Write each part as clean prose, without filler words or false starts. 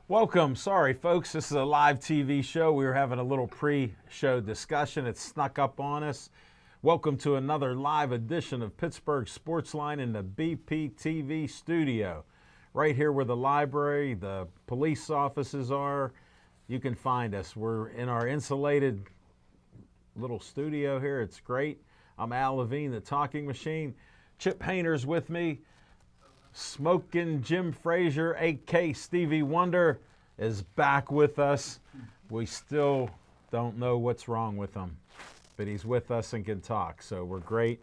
Welcome. Sorry, folks. This is a live TV show. We were having a little pre-show discussion. It snuck up on us. Welcome to another live edition of Pittsburgh Sportsline in the BPTV studio. Right here where the library, the police offices are, you can find us. We're in our insulated little studio here. It's great. I'm Al Levine, the talking machine. Chip Hayner's with me. Smoking Jim Frazier, a.k.a. Stevie Wonder, is back with us. We still don't know what's wrong with him, but he's with us and can talk, so we're great.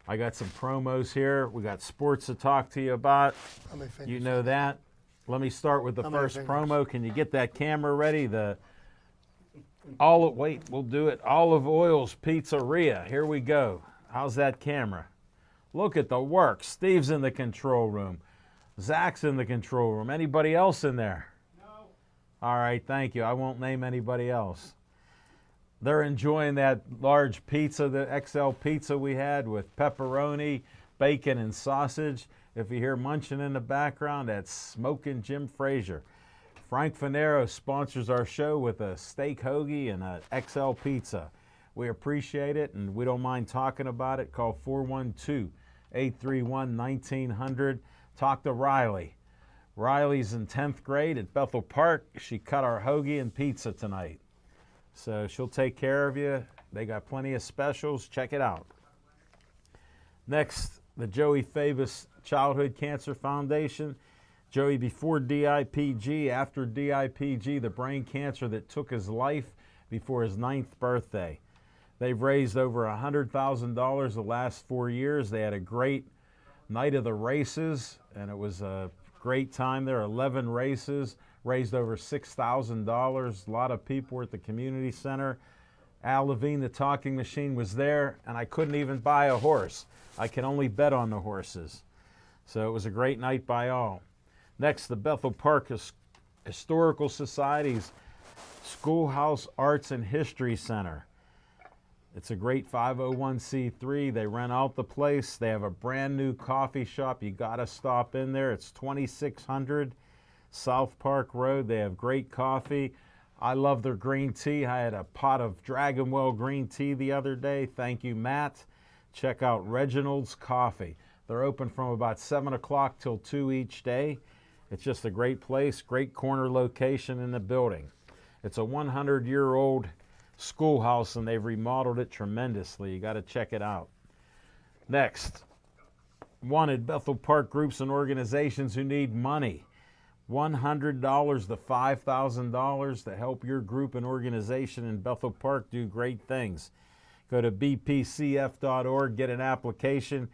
I got some promos here. We got sports to talk to you about. You know that. Let me start with the first promo. Can you get that camera ready? We'll do it. Olive Oil's Pizzeria. Here we go. How's that camera? Look at the work. Steve's in the control room. Zach's in the control room. Anybody else in there? No. All right, thank you. I won't name anybody else. They're enjoying that large pizza, the XL pizza we had with pepperoni, bacon, and sausage. If you hear munching in the background, that's Smoking Jim Frazier. Frank Fanero sponsors our show with a steak hoagie and a XL pizza. We appreciate it, and we don't mind talking about it. Call 412-831-1900. Talk to Riley. Riley's in 10th grade at Bethel Park. She cut our hoagie and pizza tonight. So she'll take care of you. They got plenty of specials. Check it out. Next, the Joey Fabus Childhood Cancer Foundation. Joey, before DIPG, after DIPG, the brain cancer that took his life before his 9th birthday. They've raised over $100,000 the last 4 years. They had a great night of the races, and it was a great time there. 11 races, raised over $6,000. A lot of people were at the community center. Al Levine, the talking machine, was there, and I couldn't even buy a horse. I can only bet on the horses. So it was a great night by all. Next, the Bethel Park Historical Society's Schoolhouse Arts and History Center. It's a great 501c3. They rent out the place. They have a brand new coffee shop. You got to stop in there. It's 2600 South Park Road. They have great coffee. I love their green tea. I had a pot of Dragonwell green tea the other day. Thank you, Matt. Check out Reginald's Coffee. They're open from about 7 o'clock till 2 each day. It's just a great place, great corner location in the building. It's a 100-year-old schoolhouse, and they've remodeled it tremendously. You got to check it out. Next, wanted Bethel Park groups and organizations who need money. $100 to $5,000 to help your group and organization in Bethel Park do great things. Go to bpcf.org, get an application,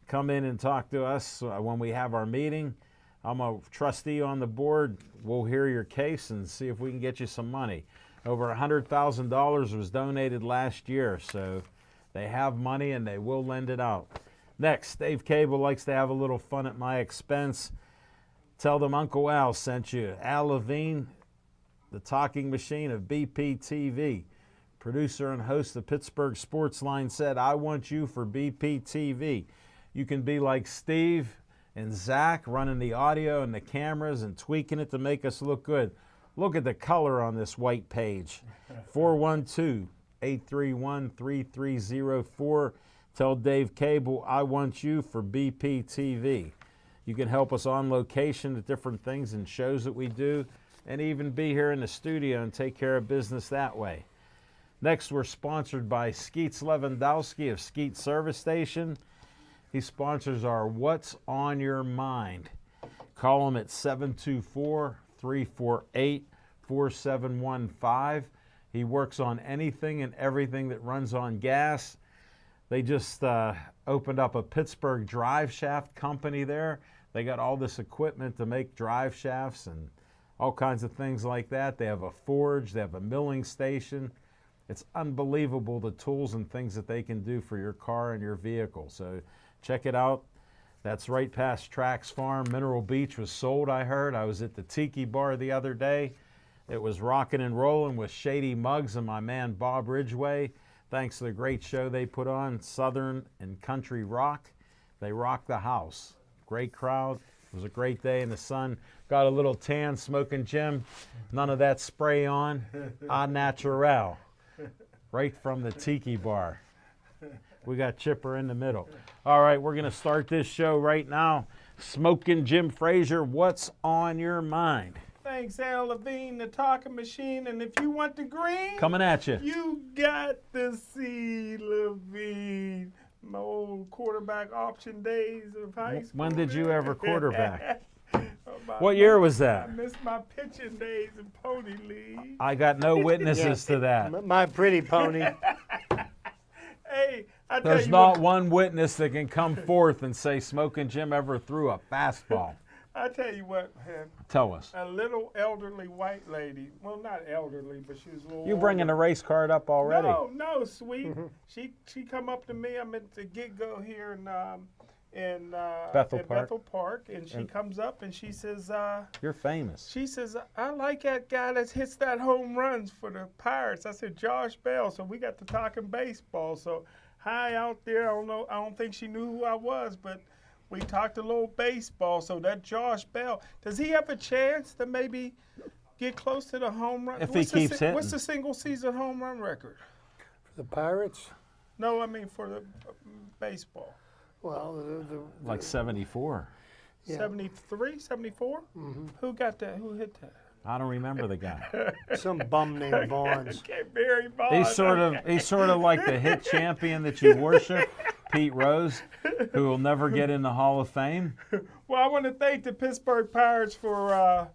come in and talk to us when we have our meeting. I'm a trustee on the board. We'll hear your case and see if we can get you some money. Over $100,000 was donated last year, so they have money and they will lend it out. Next, Dave Cable likes to have a little fun at my expense. Tell them Uncle Al sent you. Al Levine, the talking machine of BPTV. Producer and host of Pittsburgh Sportsline said, I want you for BPTV. You can be like Steve and Zach running the audio and the cameras and tweaking it to make us look good. Look at the color on this white page. 412-831-3304. Tell Dave Cable, I want you for BPTV. You can help us on location at different things and shows that we do, and even be here in the studio and take care of business that way. Next, we're sponsored by Skeets Lewandowski of Skeet Service Station. He sponsors our What's on Your Mind. Call him at 724-348-4715. He works on anything and everything that runs on gas. They just opened up a Pittsburgh drive shaft company there. They got all this equipment to make drive shafts and all kinds of things like that. They have a forge, they have a milling station. It's unbelievable the tools and things that they can do for your car and your vehicle. So check it out. That's right past Trax Farm. Mineral Beach was sold, I heard. I was at the Tiki Bar the other day. It was rocking and rolling with Shady Muggs and my man Bob Ridgway. Thanks to the great show they put on, Southern and Country Rock. They rocked the house. Great crowd. It was a great day in the sun. Got a little tan, smoking Jim. None of that spray on. Au naturel. Right from the Tiki Bar. We got Chipper in the middle. All right, we're going to start this show right now. Smoking Jim Frazier, what's on your mind? Thanks, Al Levine, the talking machine. And if you want the green, Coming at you. You got to see Levine. My old quarterback option days of high school. When did you ever quarterback? Oh, What year was I that? missed my pitching days in Pony League. I got no witnesses to that. My pretty pony. Hey, I tell There's you not what, one witness that can come forth and say Smoking Jim ever threw a fastball. I tell you what, man, Tell us. a little elderly white lady. Well, not elderly, but she was a little. You bringing the older. race card up already? No, sweet. She come up to me. I'm at the get-go here in Bethel at Park. Bethel Park, and she comes up and she says, You're famous. I like that guy that hits that home runs for the Pirates. I said, Josh Bell. So we got to talking baseball. So hi out there. I don't think she knew who I was, but we talked a little baseball. So that Josh Bell, does he have a chance to maybe get close to the home run? If he keeps hitting. What's the single season home run record? The Pirates? No, I mean for the baseball. Well, Like 74. Yeah. 73, 74? Who got that? Who hit that? I don't remember the guy. some bum named Vaughns. Okay, Barry Bonds. He's sort of like the hit champion that you worship, Pete Rose, who will never get in the Hall of Fame. Well, I want to thank the Pittsburgh Pirates for,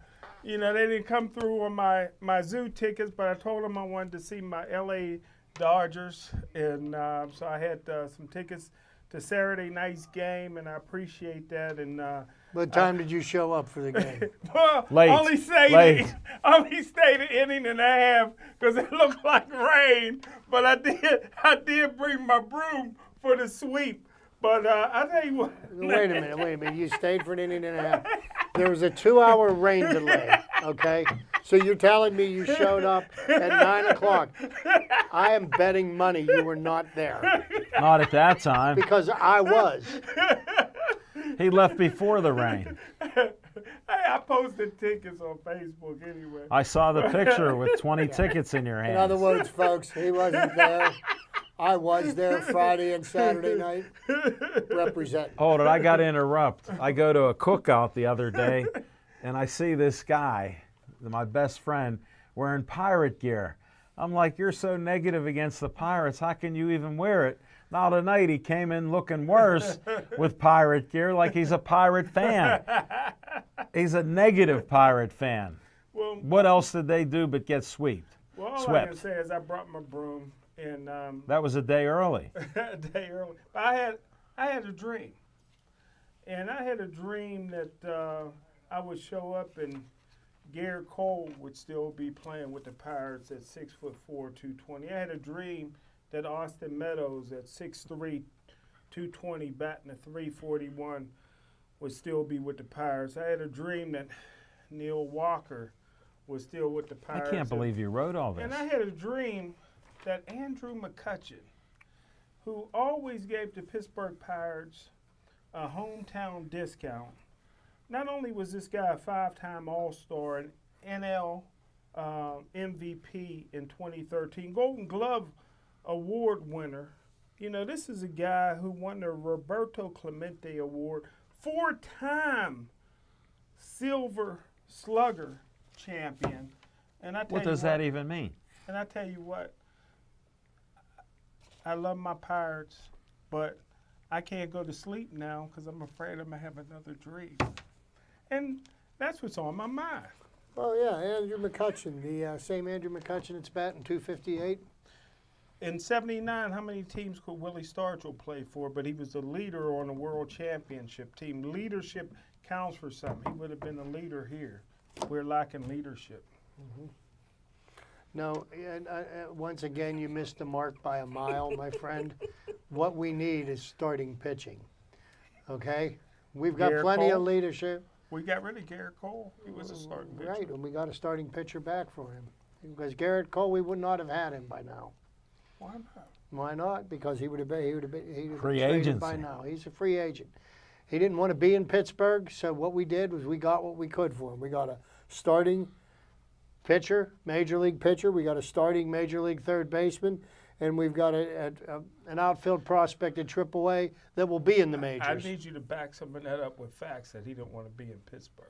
they didn't come through on my zoo tickets, but I told them I wanted to see my LA Dodgers, and so I had some tickets to Saturday night's game, and I appreciate that. And What time did you show up for the game? well, Late. only stayed an inning and a half because it looked like rain. But I did bring my broom for the sweep. But I tell you what. Wait a minute. You stayed for an inning and a half. There was a 2-hour rain delay, okay? So you're telling me you showed up at 9 o'clock. I am betting money you were not there Not at that time. because I was. He left before the rain. Hey, I posted tickets on Facebook anyway. I saw the picture with 20 tickets in your In other hands. words, folks, he wasn't there. I was there Friday and Saturday night representing. Hold it, I got to interrupt. I go to a cookout the other day, and I see this guy, my best friend, wearing pirate gear. I'm like, you're so negative against the Pirates. How can you even wear it? Now tonight he came in looking worse with pirate gear, like he's a pirate fan. He's a negative pirate fan. Well, What else did they do but get swept? all I Swept. can say is I brought my broom and That was a day early. a day early. But I had a dream, and I had a dream that I would show up and Garrett Cole would still be playing with the Pirates at 6'4", 220. I had a dream that Austin Meadows at 6'3", 220, batting a 341, would still be with the Pirates. I had a dream that Neil Walker was still with the I Pirates. can't believe you wrote all this. And I had a dream that Andrew McCutchen, who always gave the Pittsburgh Pirates a hometown discount, not only was this guy a 5-time All-Star and NL MVP in 2013, Golden Glove Award winner. This is a guy who won the Roberto Clemente Award, 4-time Silver Slugger champion. And I tell What you does that even mean? And I tell you what, I love my Pirates, but I can't go to sleep now because I'm afraid I'm going to have another dream. And that's what's on my mind. Oh, yeah, Andrew McCutchen, the same Andrew McCutchen that's batting 258. In 79, how many teams could Willie Stargell play for? But he was the leader on the world championship team. Leadership counts for something. He would have been a leader here. we're lacking leadership. No, and once again, you missed the mark by a mile, my friend. What we need is starting pitching. Okay? We've got Garrett plenty Cole? of leadership. We got rid of Garrett Cole. He was a starting pitcher. Right, and we got a starting pitcher back for him. Because Garrett Cole, we would not have had him by now. Why not? Why not? Because he would have been Free traded by agency. now. He's a free agent. He didn't want to be in Pittsburgh, so what we did was we got what we could for him. We got a starting pitcher, major league pitcher. We got a starting major league third baseman, and we've got an outfield prospect at AAA that will be in the I majors. need you to back some of that up with facts that he didn't want to be in Pittsburgh.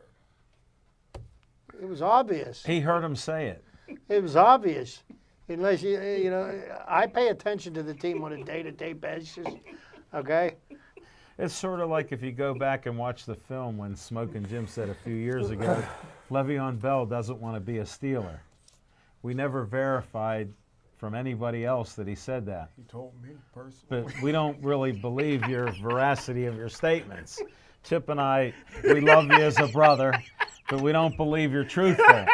It was obvious. He heard him say it. It was obvious. Unless you know, I pay attention to the team on a day-to-day basis. Okay. It's sort of like if you go back and watch the film when Smoking Jim said a few years ago, Le'Veon Bell doesn't want to be a Steeler. We never verified from anybody else that he said that. He told me personally. But we don't really believe your veracity of your statements. Chip and I, we love you as a brother, but we don't believe you're truthful.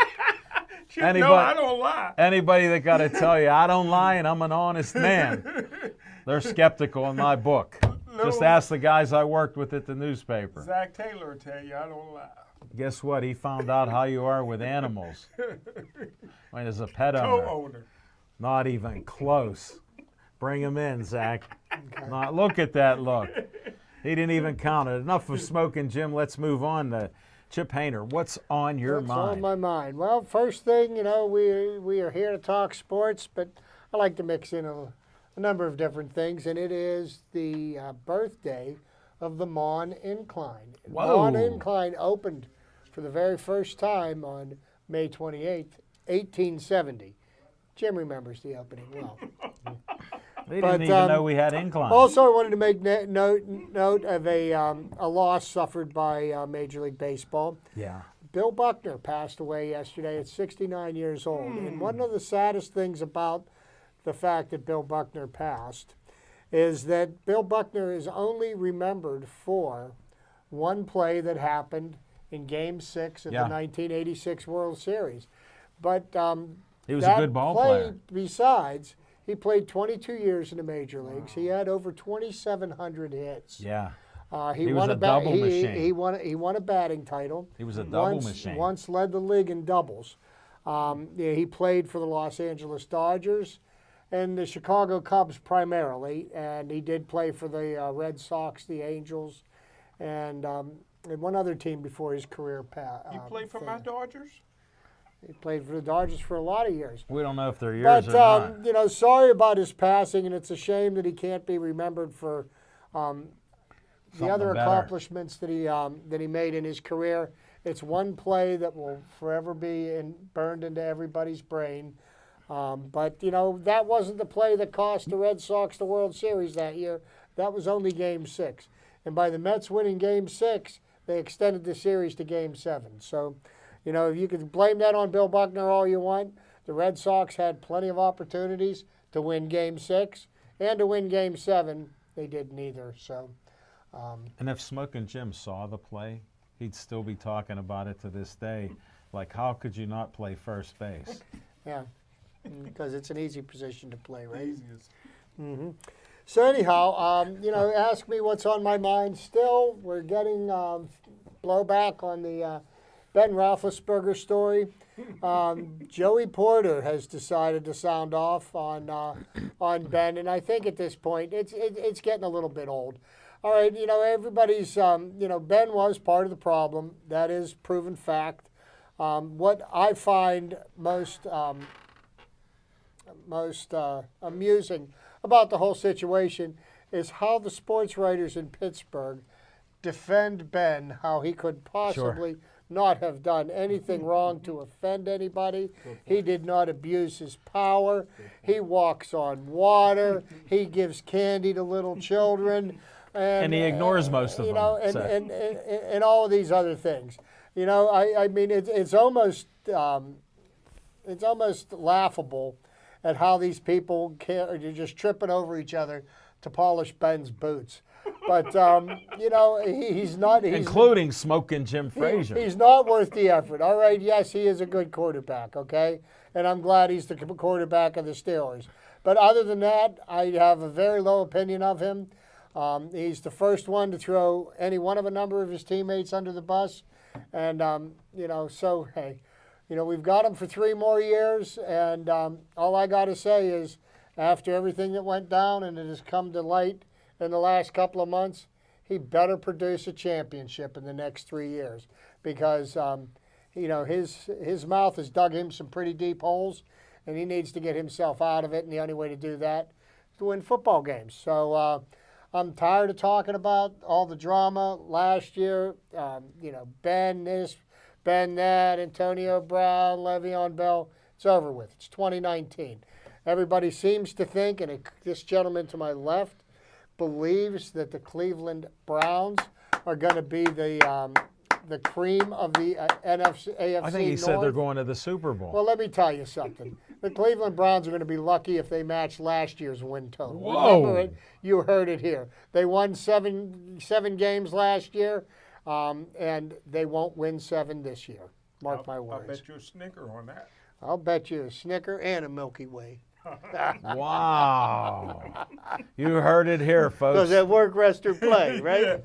No, I don't lie. Anybody that got to tell you, I don't lie and I'm an honest man, they're skeptical in my book. Just ask the guys I worked with at the newspaper. Zach Taylor will tell you I don't lie. Guess what? He found out how you are with animals. When as a pet owner. Co-owner. Not even close. Bring him in, Zach. Not, look at that look. He didn't even count it. Enough of Smoking Jim. Let's move on to Chip Hayner. What's on your What's mind? on my mind? Well, first thing, you know, we are here to talk sports, but I like to mix in a number of different things, and it is the birthday of the Mon Incline. Whoa. Mon Incline opened for the very first time on May 28th, 1870. Jim remembers the opening well. They But, didn't even know we had incline. Also, I wanted to make note of a loss suffered by Major League Baseball. Yeah. Bill Buckner passed away yesterday at 69 years old. And one of the saddest things about the fact that Bill Buckner passed is that Bill Buckner is only remembered for one play that happened in Game 6 of Yeah. the 1986 World Series. But He was a that good ball play, player. besides, he played 22 years in the major leagues. He had over 2,700 hits. Yeah. He He won was a a double he, machine. He won a batting title. He was a double once, machine. Once led the league in doubles. Yeah, he played for the Los Angeles Dodgers and the Chicago Cubs primarily, and he did play for the Red Sox, the Angels, and one other team before his career passed. You played for my Dodgers? He played for the Dodgers for a lot of years. We don't know if they're yours But or not. you know, sorry about his passing, and it's a shame that he can't be remembered for the Something other better. accomplishments that he made in his career. It's one play that will forever be burned into everybody's brain. But you know, that wasn't the play that cost the Red Sox the World Series that year. That was only Game 6, and by the Mets winning Game 6, they extended the series to Game 7. So, you know, you can blame that on Bill Buckner all you want. The Red Sox had plenty of opportunities to win Game 6 and to win Game 7. They did neither. So, And if Smoking Jim saw the play, he'd still be talking about it to this day. Like, how could you not play first base? yeah, because it's an easy position to play, right? Easiest. So anyhow, you know, ask me what's on my mind. Still, we're getting blowback on the Ben Roethlisberger story. Joey Porter has decided to sound off on Ben, and I think at this point it's getting a little bit old. All right, you know, everybody's, you know, Ben was part of the problem. That is proven fact. What I find most amusing about the whole situation is how the sports writers in Pittsburgh defend Ben, how he could possibly not have done anything wrong to offend anybody. He did not abuse his power. He walks on water. He gives candy to little children. And he ignores most of you them. know, so. and all of these other things. You know, I mean, it's almost laughable at how these people are just tripping over each other to polish Ben's boots. But he's not. including smoking Jim Frazier. He's not worth the effort. All right, yes, he is a good quarterback, okay? And I'm glad he's the quarterback of the Steelers. But other than that, I have a very low opinion of him. He's the first one to throw any one of a number of his teammates under the bus. And, so, hey, we've got him for 3 more years. And all I got to say is after everything that went down and it has come to light in the last couple of months, he better produce a championship in the next 3 years because, his mouth has dug him some pretty deep holes, and he needs to get himself out of it, and the only way to do that is to win football games. So I'm tired of talking about all the drama last year, Ben this, Ben that, Antonio Brown, Le'Veon Bell. It's over with. It's 2019. Everybody seems to think, and this gentleman to my left believes that the Cleveland Browns are going to be the cream of the AFC I think he said North. they're going to the Super Bowl. Well, let me tell you something. The Cleveland Browns are going to be lucky if they match last year's win total. Whoa. Remember it? You heard it here. They won seven games last year, and they won't win 7 this year. Mark my words. I'll bet you a Snicker on that. I'll bet you a Snicker and a Milky Way. Wow. You heard it here, folks. Does that work, rest, or play, right?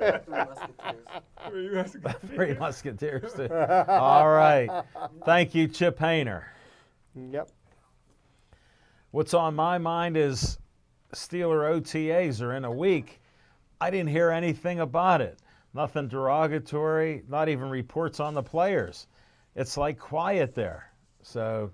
Three Musketeers. Too. All right. Thank you, Chip Hayner. Yep. What's on my mind is Steeler OTAs are in a week. I didn't hear anything about it. Nothing derogatory, not even reports on the players. It's like quiet there. So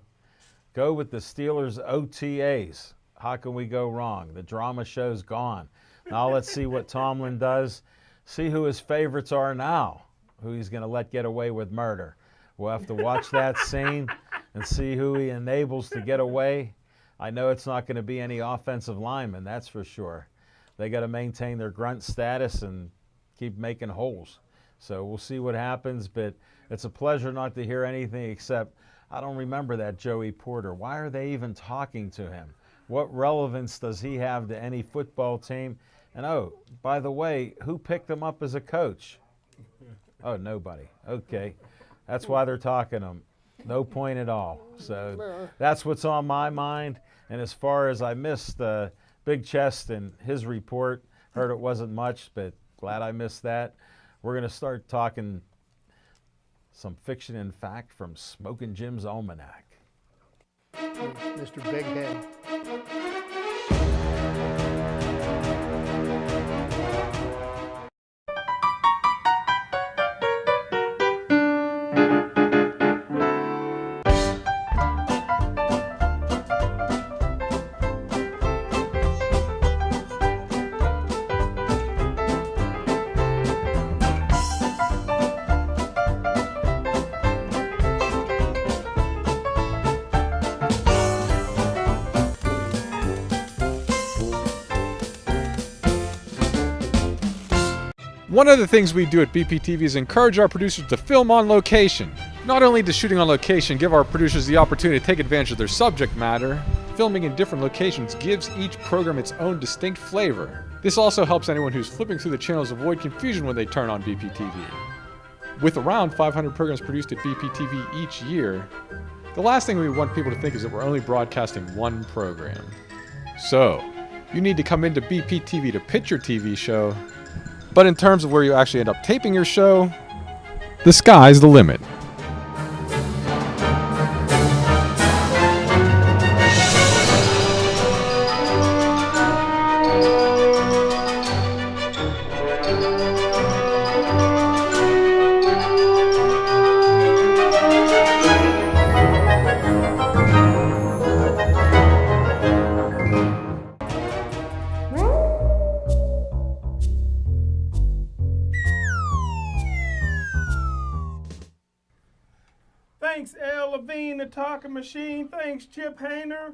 go with the Steelers OTAs. How can we go wrong? The drama show's gone. Now let's see what Tomlin does. See who his favorites are now, who he's going to let get away with murder. We'll have to watch that scene and see who he enables to get away. I know it's not going to be any offensive linemen, that's for sure. They got to maintain their grunt status and keep making holes. So we'll see what happens, but it's a pleasure not to hear anything except I don't remember that Joey Porter. Why are they even talking to him? What relevance does he have to any football team? And oh, by the way, who picked him up as a coach? Oh, nobody. Okay. That's why they're talking to him. No point at all. So that's what's on my mind. And as far as I missed Big Chest and his report, heard it wasn't much, but glad I missed that. We're going to start talking some fiction and fact from Smoking Jim's Almanac. Mr. Big Head. One of the things we do at BPTV is encourage our producers to film on location. Not only does shooting on location give our producers the opportunity to take advantage of their subject matter, filming in different locations gives each program its own distinct flavor. This also helps anyone who's flipping through the channels avoid confusion when they turn on BPTV. With around 500 programs produced at BPTV each year, the last thing we want people to think is that we're only broadcasting one program. So, you need to come into BPTV to pitch your TV show, but in terms of where you actually end up taping your show, the sky's the limit. Thanks, Al Levine, the talking machine. Thanks, Chip Hayner.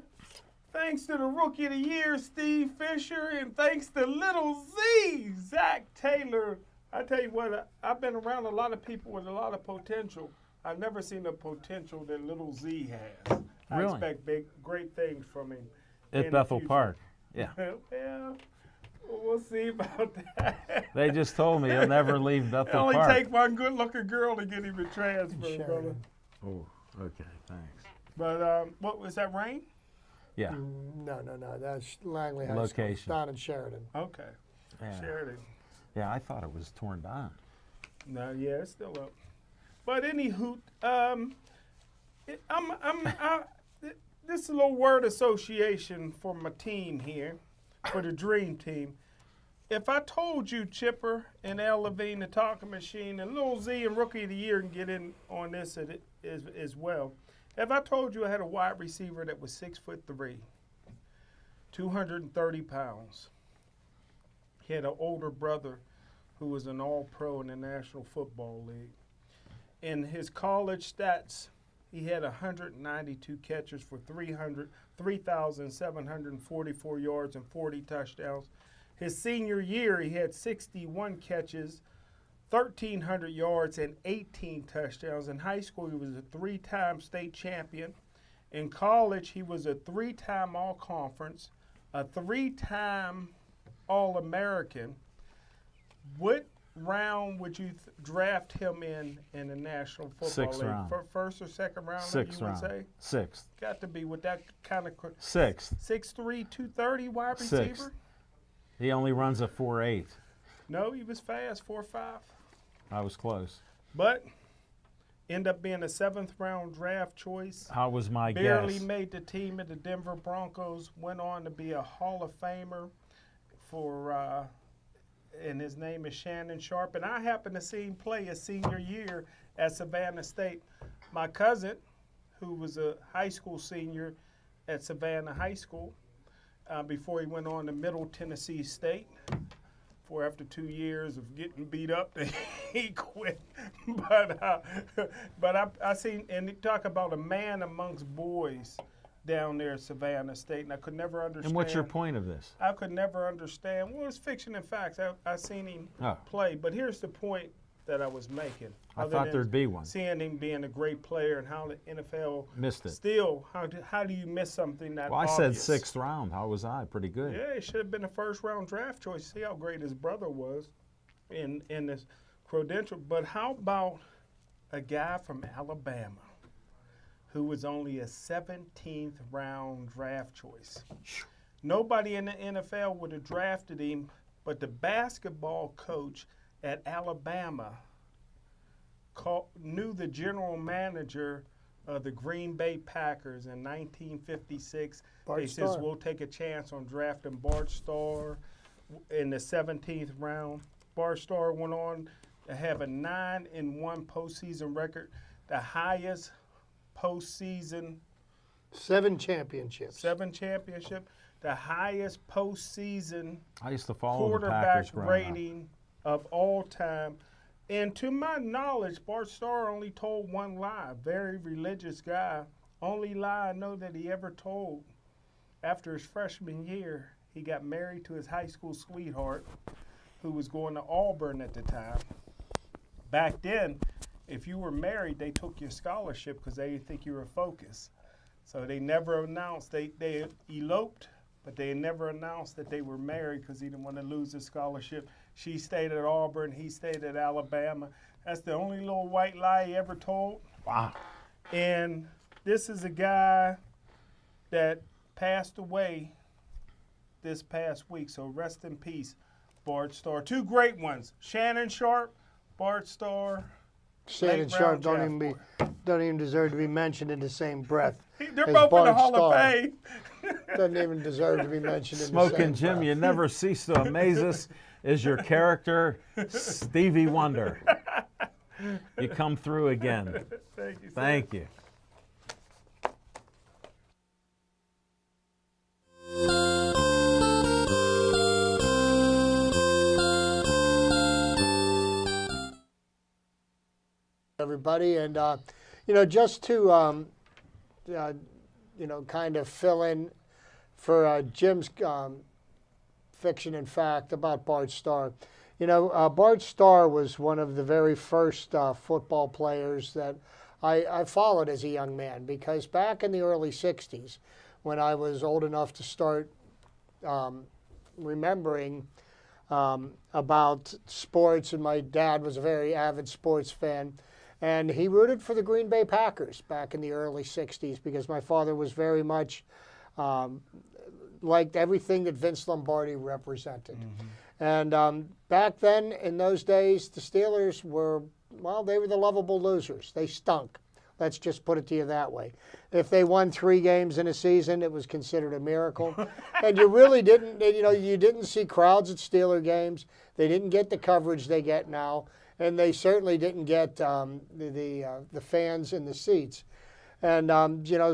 Thanks to the Rookie of the Year, Steve Fisher. And thanks to Little Z, Zach Taylor. I tell you what, I've been around a lot of people with a lot of potential. I've never seen the potential that Little Z has. Really? I expect great things from him. At in the Bethel future. Park. Yeah. Well, We'll see about that. They just told me he'll never leave It Bethel only Park. take one good-looking girl to get him a transfer, brother. Sheridan. Oh, okay, thanks. But what was that, Rain? Yeah, No. That's Langley High School. Location. It's down in Sheridan. Okay, yeah. Sheridan. Yeah, I thought it was torn down. No, yeah, it's still up. But anywho, this is a little word association for my team here, for the Dream Team. If I told you Chipper and Al Levine, the talking machine, and Lil Z and Rookie of the Year can get in on this as well. If I told you I had a wide receiver that was 6'3", 230 pounds, he had an older brother who was an All-Pro in the National Football League. In his college stats, he had 192 catches for 3,744 yards and 40 touchdowns. His senior year, he had 61 catches, 1,300 yards, and 18 touchdowns. In high school, he was a 3-time state champion. In college, he was a 3-time All-Conference, a 3-time All-American. What round would you draft him in the National Football Sixth League? round. First or second round, Sixth you would round. say? Sixth. Got to be with that kind of Sixth. 6'3", 230 wide Sixth. receiver? He only runs a 4.8. No, he was fast, 4'5". I was close. But end up being a 7th round draft choice. How was my Barely guess? made the team at the Denver Broncos. Went on to be a Hall of Famer for, and his name is Shannon Sharp. And I happened to see him play his senior year at Savannah State. My cousin, who was a high school senior at Savannah High School, before he went on to Middle Tennessee State. For after 2 years of getting beat up, he quit. But I seen, and they talk about a man amongst boys down there at Savannah State, and I could never understand. And what's your point of this? I could never understand. Well, it's fiction and facts. I seen him Oh. play, but here's the point that I was making. I other thought than there'd be one. Seeing him being a great player and how the NFL Missed it. still, how do you miss something that Well, I obvious? said 6th round. How was I? Pretty good. Yeah, it should have been a 1st round draft choice. See how great his brother was in this credential. But how about a guy from Alabama who was only a 17th round draft choice? Nobody in the NFL would have drafted him, but the basketball coach at Alabama knew the general manager of the Green Bay Packers in 1956. Bart He says, Starr. we'll take a chance on drafting Bart Starr in the 17th round. Bart Starr went on to have a 9-1 postseason record, the highest postseason, 7 championships. 7 championship, the highest postseason I used to follow the quarterback Packers growing up. rating of all time. And to my knowledge, Bart Starr only told one lie. Very religious guy. Only lie I know that he ever told. After his freshman year, he got married to his high school sweetheart, who was going to Auburn at the time. Back then, if you were married, they took your scholarship because they didn't think you were focused. So they never announced. They eloped, but they never announced that they were married because he didn't want to lose his scholarship. She stayed at Auburn. He stayed at Alabama. That's the only little white lie he ever told. Wow. And this is a guy that passed away this past week. So rest in peace, Bart Starr. 2 great ones, Shannon Sharp, Bart Starr. Shannon late Sharp round don't even deserve to be mentioned in the same breath. They're as both in the Bart Hall Starr. of Fame. Doesn't even deserve to be mentioned in the Smoking same Jim, breath. you never cease to amaze us. Is your character Stevie Wonder? You come through again. Thank you. Sir. Thank you. Everybody, and just to kind of fill in for Jim's fiction and fact about Bart Starr. Bart Starr was one of the very first football players that I followed as a young man, because back in the early 60s, when I was old enough to start remembering, about sports, and my dad was a very avid sports fan. And he rooted for the Green Bay Packers back in the early 60s because my father was very much liked everything that Vince Lombardi represented. And back then, in those days, the Steelers were, well, they were the lovable losers. They stunk. Let's just put it to you that way. If they won 3 games in a season, it was considered a miracle. And you really didn't, you didn't see crowds at Steeler games. They didn't get the coverage they get now. And they certainly didn't get the fans in the seats. And,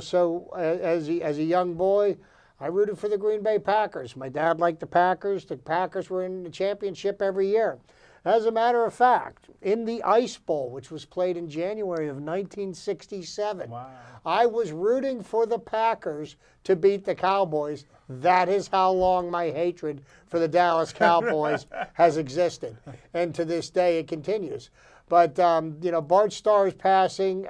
so as a young boy, I rooted for the Green Bay Packers. My dad liked the Packers. The Packers were in the championship every year. As a matter of fact, in the Ice Bowl, which was played in January of 1967, Wow. I was rooting for the Packers to beat the Cowboys. That is how long my hatred for the Dallas Cowboys has existed. And to this day, it continues. But, Bart Starr's passing,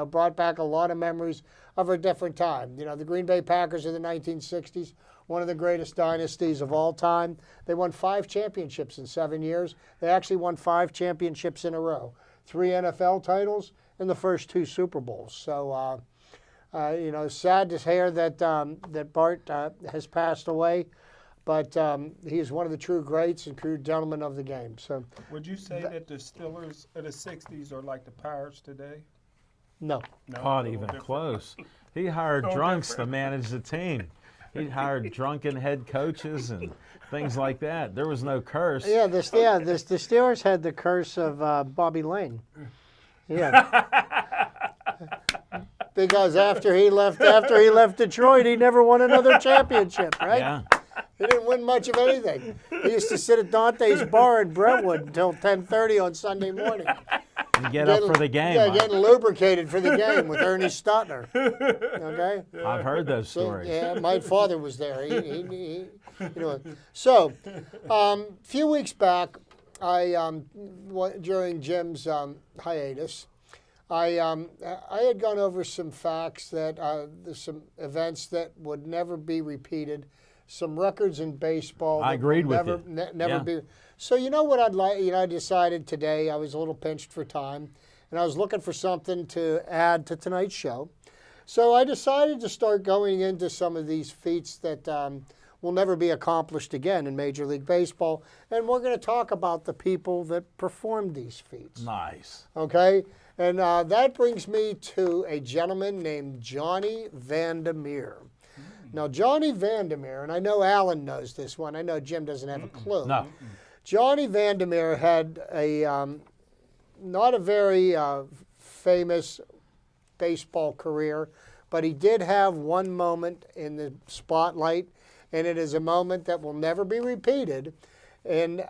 brought back a lot of memories of a different time. The Green Bay Packers of the 1960s, one of the greatest dynasties of all time. They won 5 championships in 7 years. They actually won 5 championships in a row, 3 NFL titles and the first 2 Super Bowls. So, sad to hear that Bart has passed away, but he is one of the true greats and true gentlemen of the game. So, Would you say that the Steelers of the 60s are like the Pirates today? no. No. Not a little even different. close. He hired So drunks to manage the team. He hired drunken head coaches and things like that. There was no curse. Yeah, the Steelers had the curse of Bobby Lane. Yeah. Because after he left Detroit, he never won another championship, right? Yeah. He didn't win much of anything. He used to sit at Dante's bar in Brentwood until 10:30 on Sunday morning. And get up for the game. Yeah, getting lubricated for the game with Ernie Stutner. Okay? I've heard those stories. Yeah, my father was there. So, a few weeks back, during Jim's hiatus, I had gone over some facts that some events that would never be repeated, some records in baseball. I agreed with you. Never Yeah. be. So you know what I'd like? I decided today I was a little pinched for time, and I was looking for something to add to tonight's show. So I decided to start going into some of these feats that will never be accomplished again in Major League Baseball, and we're going to talk about the people that performed these feats. Nice. Okay? And that brings me to a gentleman named Johnny Vandermeer. Now, Johnny Vandermeer, and I know Alan knows this one. I know Jim doesn't have a clue. No. Johnny Vandermeer had not a very famous baseball career, but he did have one moment in the spotlight, and it is a moment that will never be repeated. In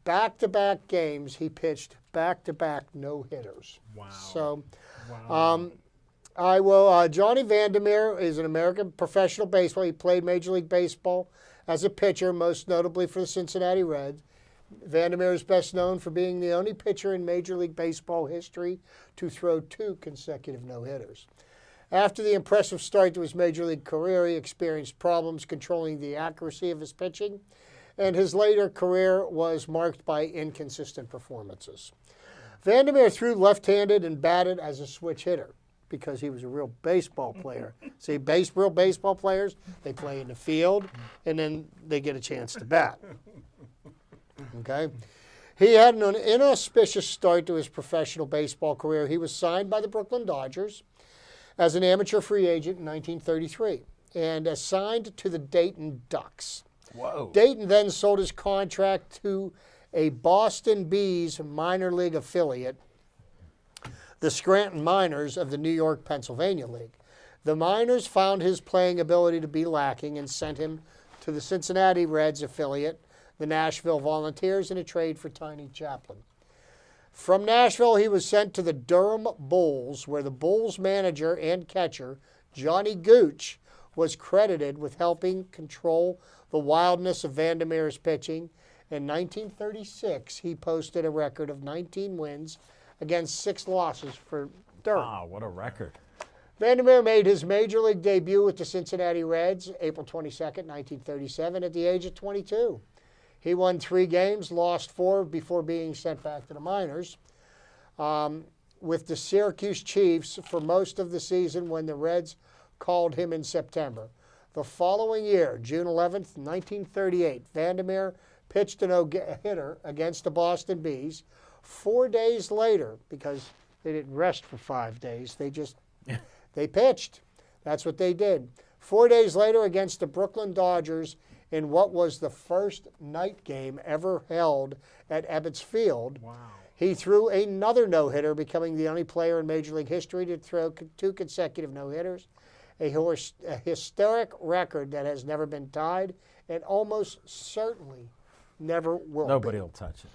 back-to-back games, he pitched back-to-back no-hitters. Wow. So, Wow. Johnny Vandermeer is an American professional baseball. He played Major League Baseball as a pitcher, most notably for the Cincinnati Reds. Vandermeer is best known for being the only pitcher in Major League Baseball history to throw 2 consecutive no-hitters. After the impressive start to his Major League career, he experienced problems controlling the accuracy of his pitching, and his later career was marked by inconsistent performances. Vandermeer threw left-handed and batted as a switch hitter because he was a real baseball player. See, real baseball players, they play in the field, and then they get a chance to bat. Okay? He had an inauspicious start to his professional baseball career. He was signed by the Brooklyn Dodgers as an amateur free agent in 1933 and assigned to the Dayton Ducks. Whoa. Dayton then sold his contract to a Boston Bees minor league affiliate, the Scranton Miners of the New York, Pennsylvania League. The Miners found his playing ability to be lacking and sent him to the Cincinnati Reds affiliate, the Nashville Volunteers, in a trade for Tiny Chaplin. From Nashville, he was sent to the Durham Bulls, where the Bulls manager and catcher, Johnny Gooch, was credited with helping control the wildness of Vandermeer's pitching. In 1936, he posted a record of 19 wins against 6 losses for Durham. Wow, what a record. Vandermeer made his Major League debut with the Cincinnati Reds April 22nd, 1937, at the age of 22. He won 3 games, lost 4 before being sent back to the minors. With the Syracuse Chiefs for most of the season when the Reds called him in September. The following year, June 11th, 1938, Vandermeer pitched a no-hitter against the Boston Bees. 4 days later, because they didn't rest for 5 days, they pitched. That's what they did. 4 days later against the Brooklyn Dodgers in what was the first night game ever held at Ebbets Field. Wow. He threw another no-hitter, becoming the only player in Major League history to throw 2 consecutive no-hitters, a historic record that has never been tied and almost certainly never will Nobody be. will touch it.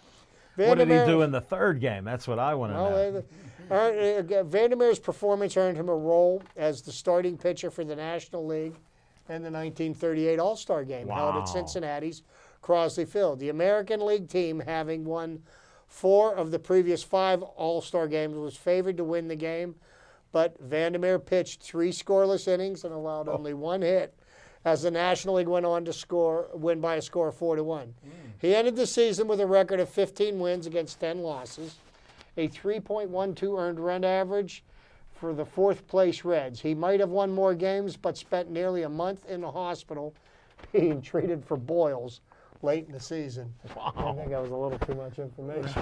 What did he Vandermeer- do in the 3rd game? That's what I want to know. Vandermeer's performance earned him a role as the starting pitcher for the National League in the 1938 All-Star Game held Wow. at Cincinnati's Crosley Field. The American League team, having won 4 of the previous 5 All-Star games, was favored to win the game, but Vandermeer pitched 3 scoreless innings and allowed only 1 hit as the National League went on to win by a score of 4-1. He ended the season with a record of 15 wins against 10 losses, a 3.12 earned run average for the 4th place Reds. He might have won more games, but spent nearly a month in the hospital being treated for boils late in the season. I think that was a little too much information.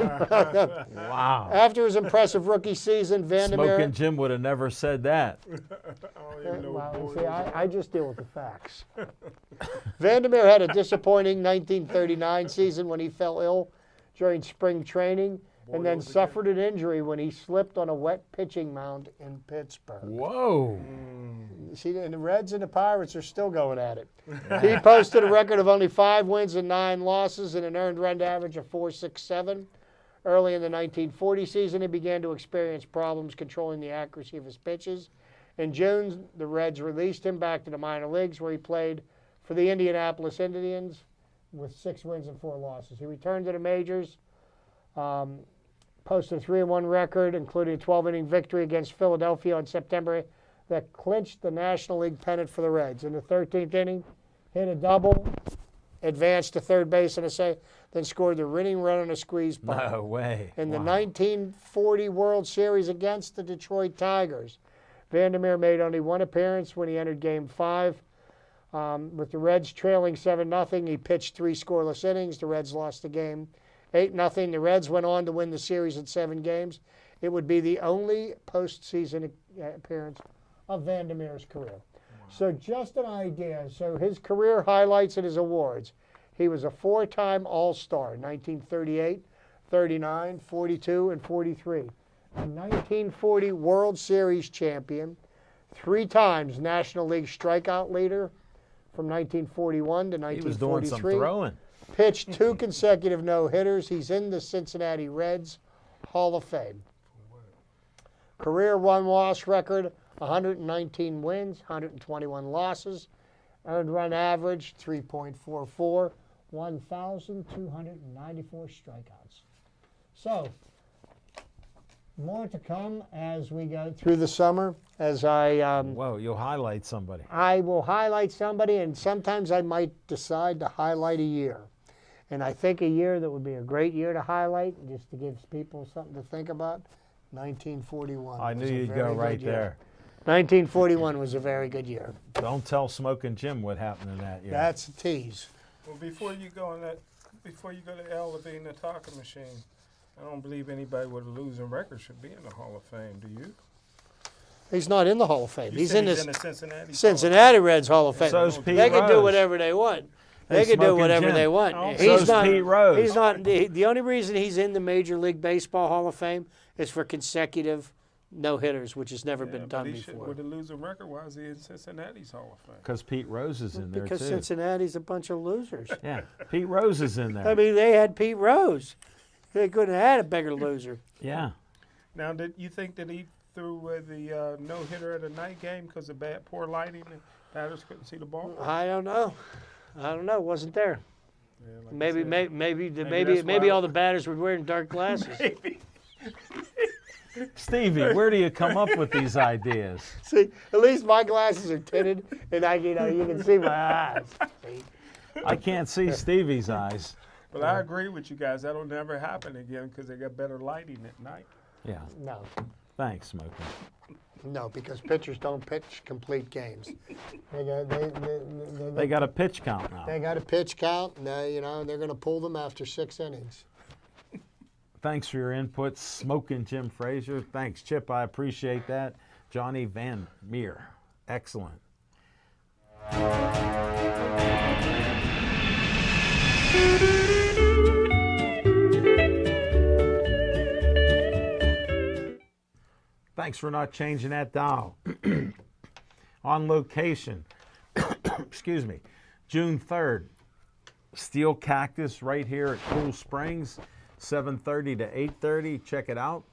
Wow. After his impressive rookie season, Vandermeer. Smoking Jim would have never said that. I don't even know what boy See, is. I just deal with the facts. Vandermeer had a disappointing 1939 season when he fell ill during spring training and then suffered an injury when he slipped on a wet pitching mound in Pittsburgh. Whoa. See, and the Reds and the Pirates are still going at it. He posted a record of only 5 wins and 9 losses and an earned run average of .467. Early in the 1940 season, he began to experience problems controlling the accuracy of his pitches. In June, the Reds released him back to the minor leagues, where he played for the Indianapolis Indians with 6 wins and 4 losses. He returned to the majors, posted a 3-1 record, including a 12-inning victory against Philadelphia on September that clinched the National League pennant for the Reds. In the 13th inning, hit a double, advanced to third base then scored the winning run on a squeeze bunt. No way. In the Wow. 1940 World Series against the Detroit Tigers, Vandermeer made only 1 appearance when he entered Game 5. With the Reds trailing 7-0, he pitched 3 scoreless innings. The Reds lost the game 8-0. The Reds went on to win the series in 7 games. It would be the only postseason appearance of Vandermeer's career. So just an idea. So his career highlights and his awards. He was a 4-time All-Star, 1938, 39, 42, and 43. A 1940 World Series champion, 3 times National League strikeout leader from 1941 to He was doing some 1943. throwing. Pitched 2 consecutive no-hitters. He's in the Cincinnati Reds Hall of Fame. Career win-loss record, 119 wins, 121 losses. Earned run average, 3.44. 1,294 strikeouts. So, more to come as we go through the summer. As Whoa, you'll highlight somebody. I will highlight somebody, and sometimes I might decide to highlight a year. And I think a year that would be a great year to highlight, just to give people something to think about, 1941. I knew was a you'd very go good right year. there. 1941 was a very good year. Don't tell Smoking Jim what happened in that year. That's a tease. Well, before you go to Elevate and the talking machine, I don't believe anybody with a losing record should be in the Hall of Fame. Do you? He's not in the Hall of Fame. You He's said in he's the in the Cincinnati. Cincinnati Reds Hall of Fame. So's Pete They can do Rose. whatever they want. Hey, They can do Smoking whatever Jim. they want. Oh, He's so's not. Pete Rose. He's not. The only reason he's in the Major League Baseball Hall of Fame is for consecutive no-hitters, which has never been done before. With a losing record, why is he in Cincinnati's Hall of Fame? Because Pete Rose is in there Because too. Cincinnati's a bunch of losers. Yeah, Pete Rose is in there. I mean, they had Pete Rose. They couldn't have had a bigger loser. Yeah. Now, did you think that he threw the no-hitter at a night game because of poor lighting and batters couldn't see the ball? I don't know. Wasn't there? Yeah, like I Maybe, said. maybe why- all the batters were wearing dark glasses. Stevie, where do you come up with these ideas? See, at least my glasses are tinted, and you can see my eyes. See? I can't see Stevie's eyes. But I agree with you guys. That'll never happen again because they got better lighting at night. Yeah. No, Thanks, Smokey. no, because pitchers don't pitch complete games. They got a pitch count now. They got a pitch count, and they're going to pull them after 6 innings. Thanks for your input, Smoking Jim Frazier. Thanks, Chip. I appreciate that. Johnny Van Meer. Excellent. Thanks for not changing that dial. On location, excuse me, June 3rd, Steel Cactus right here at Cool Springs, 7:30 to 8:30. Check it out.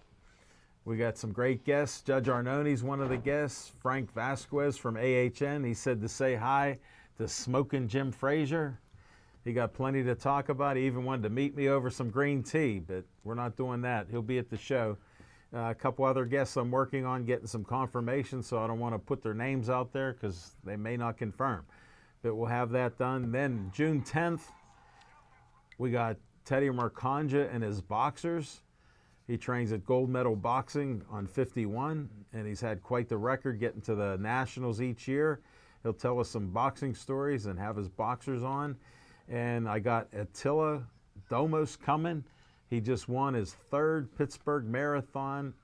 We got some great guests. Judge Arnone's one of the guests. Frank Vasquez from AHN. He said to say hi to Smoking Jim Frazier. He got plenty to talk about. He even wanted to meet me over some green tea, but we're not doing that. He'll be at the show. A couple other guests I'm working on getting some confirmation, so I don't want to put their names out there because they may not confirm. But we'll have that done. Then June 10th, we got Teddy Marcanja and his boxers. He trains at Gold Medal Boxing on 51, and he's had quite the record getting to the Nationals each year. He'll tell us some boxing stories and have his boxers on. And I got Attila Domos coming. He just won his 3rd Pittsburgh Marathon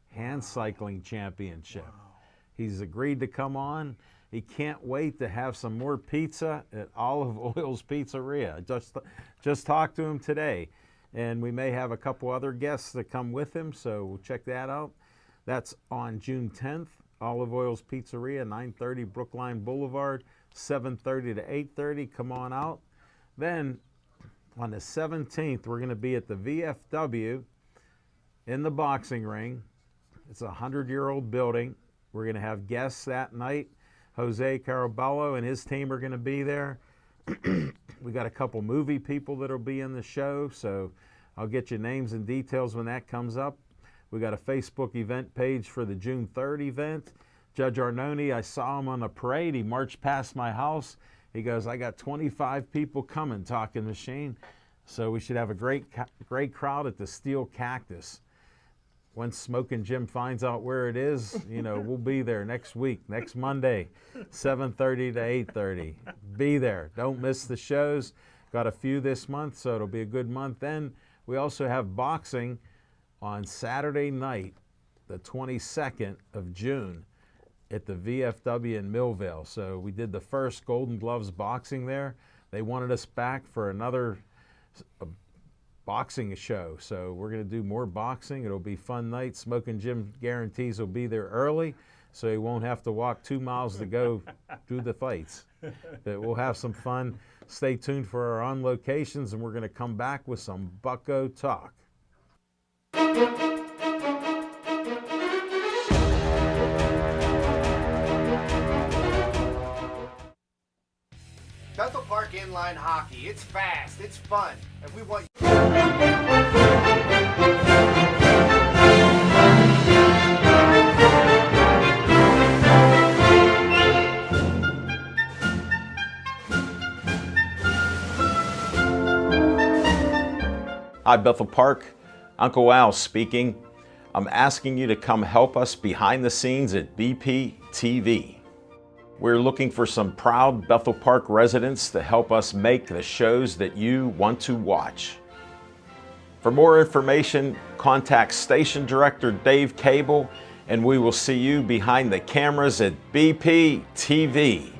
hand cycling championship. Wow. He's agreed to come on. He can't wait to have some more pizza at Olive Oil's Pizzeria. I just talked to him today, and we may have a couple other guests that come with him, so we'll check that out. That's on June 10th, Olive Oil's Pizzeria, 930 Brookline Boulevard, 7:30 to 8:30. Come on out. Then on the 17th, we're going to be at the VFW in the boxing ring. It's a 100-year-old building. We're going to have guests that night. Jose Carabello and his team are going to be there. We got a couple movie people that will be in the show, so I'll get you names and details when that comes up. We got a Facebook event page for the June 3rd event. Judge Arnone, I saw him on the parade. He marched past my house. He goes, I got 25 people coming, talking machine. So we should have a great crowd at the Steel Cactus. Once Smoking Jim finds out where it is, we'll be there next week, next Monday, 7:30 to 8:30. Be there. Don't miss the shows. Got a few this month, so it'll be a good month. Then we also have boxing on Saturday night, the 22nd of June, at the VFW in Millvale. So we did the first Golden Gloves boxing there. They wanted us back for another boxing show. So we're going to do more boxing. It'll be a fun night. Smoking Jim guarantees he'll be there early, so he won't have to walk 2 miles to go do the fights. But we'll have some fun. Stay tuned for our on locations, and we're going to come back with some Bucko talk. Bethel Park Inline Hockey. It's fast, it's fun, and we want Hi, Bethel Park. Uncle Al speaking. I'm asking you to come help us behind the scenes at BP TV. We're looking for some proud Bethel Park residents to help us make the shows that you want to watch. For more information, contact Station Director Dave Cable, and we will see you behind the cameras at BP TV.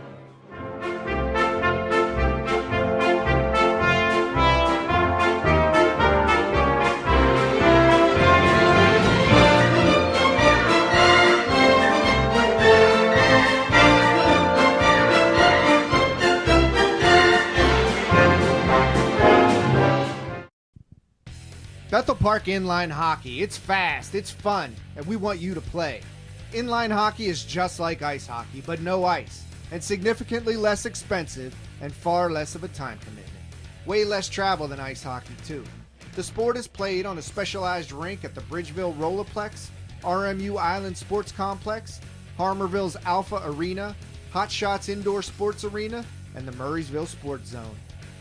Bethel Park Inline Hockey. It's fast, it's fun, and we want you to play. Inline hockey is just like ice hockey, but no ice, and significantly less expensive and far less of a time commitment. Way less travel than ice hockey, too. The sport is played on a specialized rink at the Bridgeville Rollerplex, RMU Island Sports Complex, Harmerville's Alpha Arena, Hot Shots Indoor Sports Arena, and the Murraysville Sports Zone.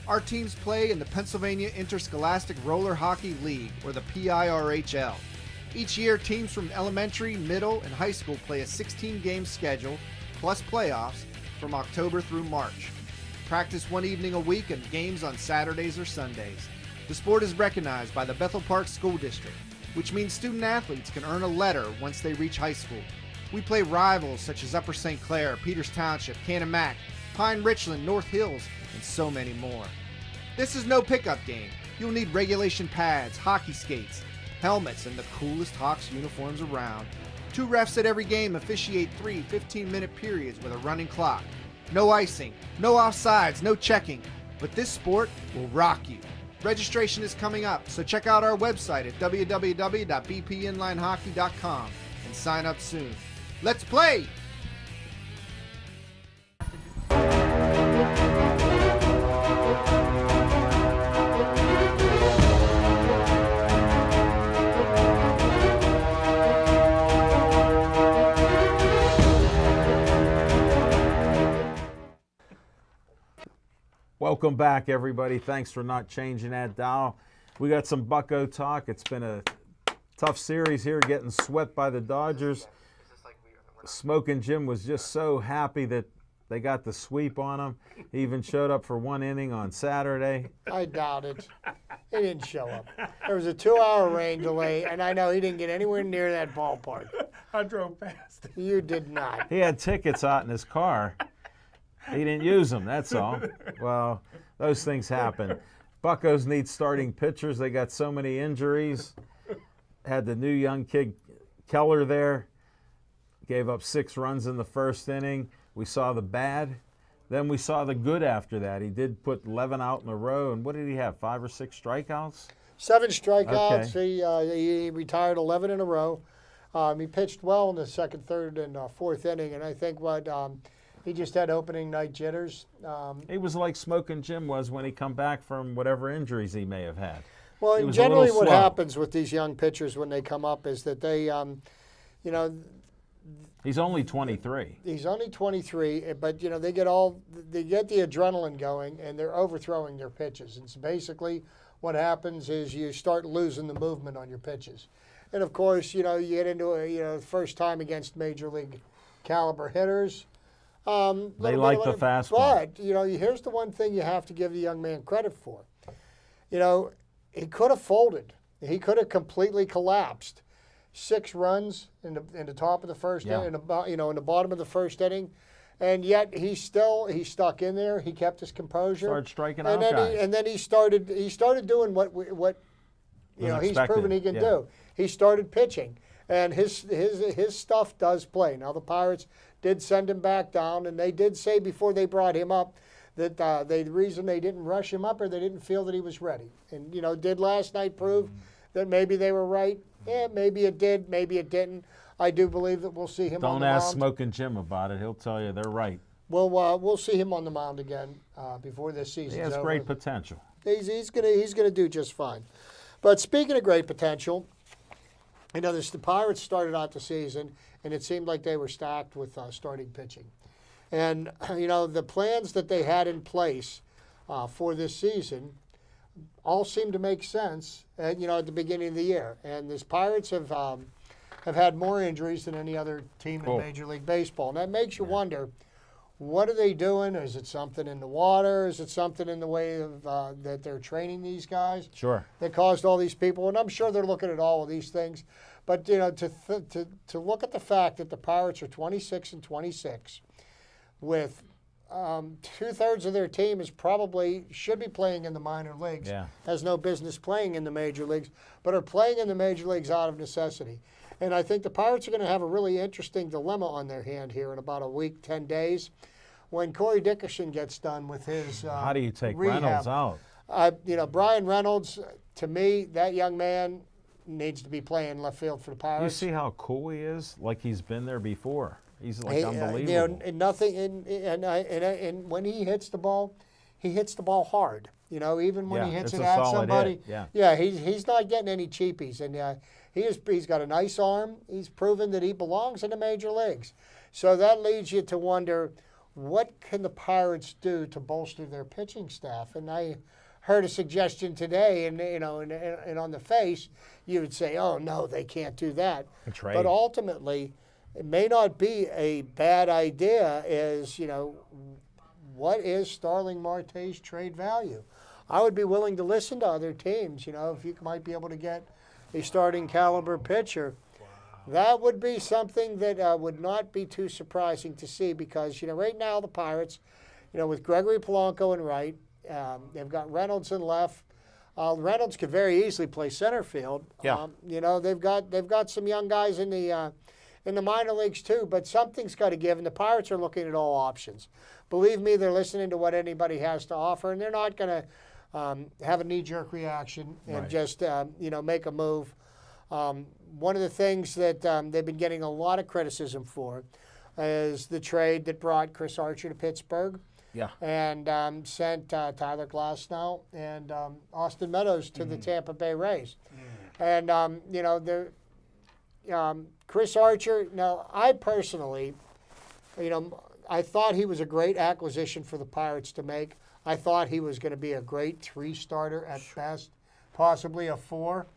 Our teams play in the Pennsylvania Interscholastic Roller Hockey League, or the PIRHL. Each year, teams from elementary, middle, and high school play a 16-game schedule, plus playoffs, from October through March. Practice one evening a week and games on Saturdays or Sundays. The sport is recognized by the Bethel Park School District, which means student athletes can earn a letter once they reach high school. We play rivals such as Upper St. Clair, Peters Township, Canon-Mac, Pine Richland, North Hills, and so many more. This is no pickup game. You'll need regulation pads, hockey skates, helmets, and the coolest Hawks uniforms around. 2 refs at every game officiate 3 15-minute periods with a running clock. No icing, no offsides, no checking. But this sport will rock you. Registration is coming up, so check out our website at www.bpinlinehockey.com and sign up soon. Let's play! Welcome back, everybody. Thanks for not changing that dial. We got some Bucko talk. It's been a tough series here, getting swept by the Dodgers. Smoking Jim was just so happy that they got the sweep on him. He even showed up for 1 inning on Saturday. I doubt it. He didn't show up. There was a 2-hour rain delay, and I know he didn't get anywhere near that ballpark. I drove past. You did not. He had tickets out in his car. He didn't use them, that's all. Well, those things happen. Buccos need starting pitchers. They got so many injuries. Had the new young kid Keller there. Gave up 6 runs in the first inning. We saw the bad. Then we saw the good after that. He did put 11 out in a row. And what did he have, 5 or 6 strikeouts? 7 strikeouts. Okay. He retired 11 in a row. He pitched well in the second, third, and fourth inning. And I think he just had opening night jitters. He was like Smoking Jim was when he come back from whatever injuries he may have had. Well, He was a generally little what slow. happens with these young pitchers when they come up is that they, He's only 23. he's only 23, but they get the adrenaline going and they're overthrowing their pitches. And so basically what happens is you start losing the movement on your pitches. And of course, you get into first time against major league caliber hitters. They Little like bit the of fastball. But here's the one thing you have to give the young man credit for. He could have folded. He could have completely collapsed. 6 runs in the top of the first Yeah. inning, in the bottom of the first inning, and yet he stuck in there. He kept his composure. Started striking and out then guys. and then he started doing what he's expected, proven he can yeah. do. He started pitching, and his stuff does play. Now the Pirates did send him back down, and they did say before they brought him up that the reason they didn't rush him up or they didn't feel that he was ready. And did last night prove that maybe they were right? Yeah, maybe it did, maybe it didn't. I do believe that we'll see him on Don't the ask mound. Smoking Jim about it. He'll tell you they're right. We'll see him on the mound again before this season. He has great potential. He's gonna do just fine. But speaking of great potential, the Pirates started out the season and it seemed like they were stacked with starting pitching, and the plans that they had in place for this season all seem to make sense. At the beginning of the year, and the Pirates have had more injuries than any other team in Oh. Major League Baseball, and that makes you wonder. What are they doing? Is it something in the water? Is it something in the way of that they're training these guys Sure. that caused all these people? And I'm sure they're looking at all of these things. But to look at the fact that the Pirates are 26-26, with 2/3 of their team should be playing in the minor leagues, Yeah. has no business playing in the major leagues, but are playing in the major leagues out of necessity. And I think the Pirates are going to have a really interesting dilemma on their hand here in about a week, 10 days, when Corey Dickerson gets done with his How do you take rehab. Reynolds out? Brian Reynolds, to me, that young man needs to be playing left field for the You Pirates. see how cool he is? Like he's been there before. He's like He, unbelievable. and nothing, and when he hits the ball hard. Even when Yeah, he hits it's it a at solid somebody, hit, he's not getting any cheapies, and he's got a nice arm. He's proven that he belongs in the major leagues. So that leads you to wonder, what can the Pirates do to bolster their pitching staff? And I heard a suggestion today, and and on the face, you would say, "Oh no, they can't do that." A trade. But ultimately, it may not be a bad idea. What is Starling Marte's trade value? I would be willing to listen to other teams. If you might be able to get a starting caliber pitcher. That would be something that would not be too surprising to see because, right now the Pirates, with Gregory Polanco in right, they've got Reynolds in left. Reynolds could very easily play center field. Yeah. They've got some young guys in the minor leagues too, but something's got to give, and the Pirates are looking at all options. Believe me, they're listening to what anybody has to offer, and they're not going to have a knee-jerk reaction and Right. just make a move. One of the things that they've been getting a lot of criticism for is the trade that brought Chris Archer to Pittsburgh Yeah. and sent Tyler Glasnow and Austin Meadows to the Tampa Bay Rays. And, Chris Archer, now I personally, I thought he was a great acquisition for the Pirates to make. I thought he was going to be a great 3-starter at best, possibly a 4.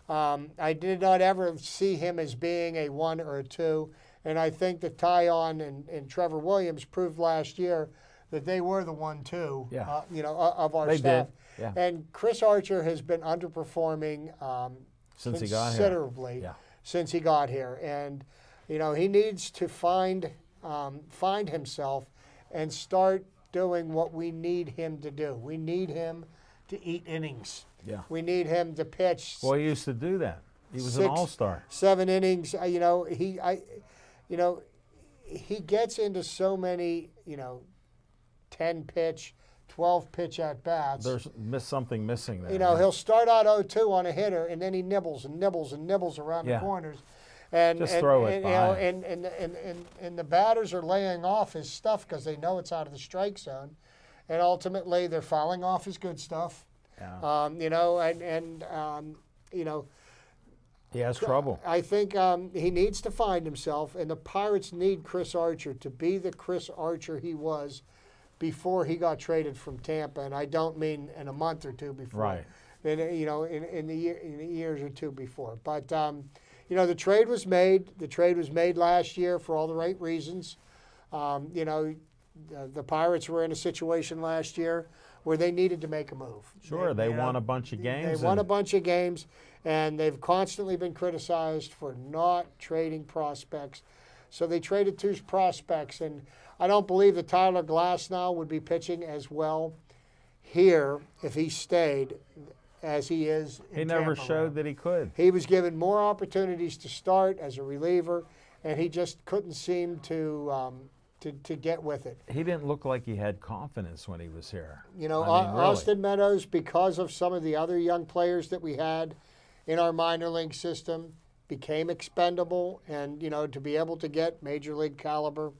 I did not ever see him as being a 1 or a 2, and I think that Tyon and Trevor Williams proved last year that they were the 1-2, Yeah. of our They staff. did, yeah. And Chris Archer has been underperforming Since he got here. considerably Yeah. since he got here, and he needs to find himself and start doing what we need him to do. We need him to eat innings. Yeah. We need him to pitch Well, he used to do that. He was an 6, all-star. 7 innings. He gets into so many 10 pitch, 12 pitch at bats. There's something missing there. He'll start out 0-2 on a hitter, and then he nibbles and nibbles and nibbles around Yeah. the corners. And, Just throw it and, by. and the batters are laying off his stuff because they know it's out of the strike zone, and ultimately they're fouling off his good stuff. Yeah. He has trouble. I think he needs to find himself, and the Pirates need Chris Archer to be the Chris Archer he was before he got traded from Tampa, and I don't mean in a month or two before. Right. In the years or two before. But the trade was made. The trade was made last year for all the right reasons. The Pirates were in a situation last year where they needed to make a move. Sure, they won a bunch of games. They won a and- bunch of games, and they've constantly been criticized for not trading prospects. So they traded 2 prospects, and I don't believe that Tyler Glasnow would be pitching as well here if he stayed as he is in He never Tampa showed now. that he could. He was given more opportunities to start as a reliever, and he just couldn't seem to get with it. He didn't look like he had confidence when he was here. I mean, Austin Meadows, because of some of the other young players that we had in our minor league system, became expendable. And, to be able to get major league caliber